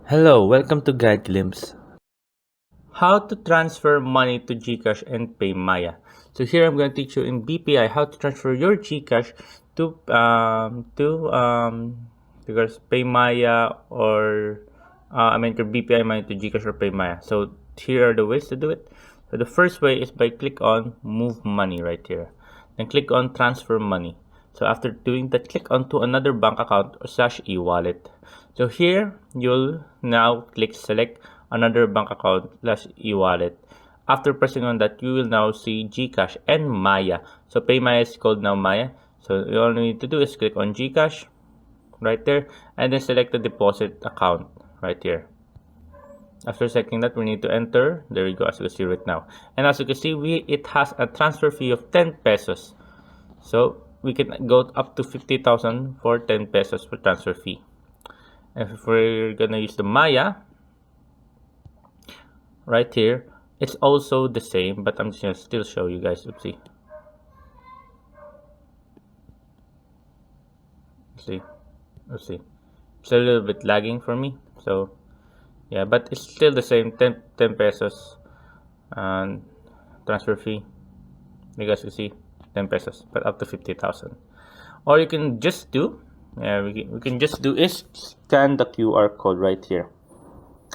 Hello, welcome to Guide Glimpse. How to transfer money to GCash and PayMaya. So here I'm going to teach you in BPI how to transfer your GCash to because PayMaya or your BPI money to GCash or PayMaya. So here are the ways to do it. So the first way is by click on Move Money right here. Then click on Transfer Money. So after doing that, click onto another bank account or slash e-wallet. So here you'll now click select another bank account slash e-wallet. After pressing on that, you will now see GCash and Maya. So PayMaya is called now Maya. So all you need to do is click on GCash right there and then select the deposit account right here. After selecting that, we need to enter. There you go, as you can see right now. And as you can see, it has a transfer fee of 10 pesos. So we can go up to 50,000 for 10 pesos for transfer fee. And if we're gonna use the Maya right here, it's also the same, but I'm just gonna still show you guys. Oopsie. See, it's a little bit lagging for me. So yeah, but it's still the same 10 pesos and transfer fee. You guys can see 10 pesos, but up to 50,000. Or you can just do, we can just do is scan the QR code right here.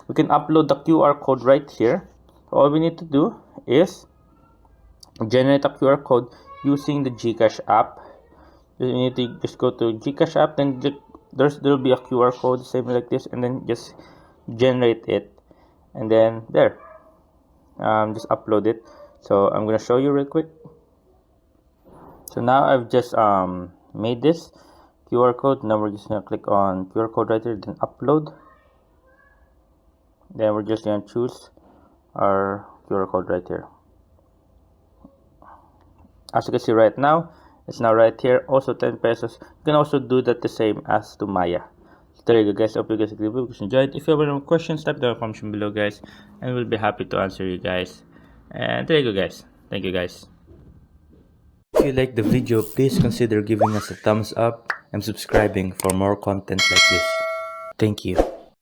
We can upload the QR code right here. So all we need to do is generate a QR code using the GCash app. You need to just go to GCash app, then there'll be a QR code same like this, and then just generate it, and then there, just upload it. So I'm gonna show you real quick. So now I've just made this QR code. Now we're just gonna click on QR code right here, then upload. Then we're just gonna choose our QR code right here. As you can see right now, it's now right here, also 10 pesos. You can also do that the same as to Maya. So there you go, guys. Hope you guys enjoyed. If you have any more questions, type down in the comments below, guys, and we'll be happy to answer you guys. And there you go, guys. Thank you, guys. If you like the video, please consider giving us a thumbs up and subscribing for more content like this. Thank you.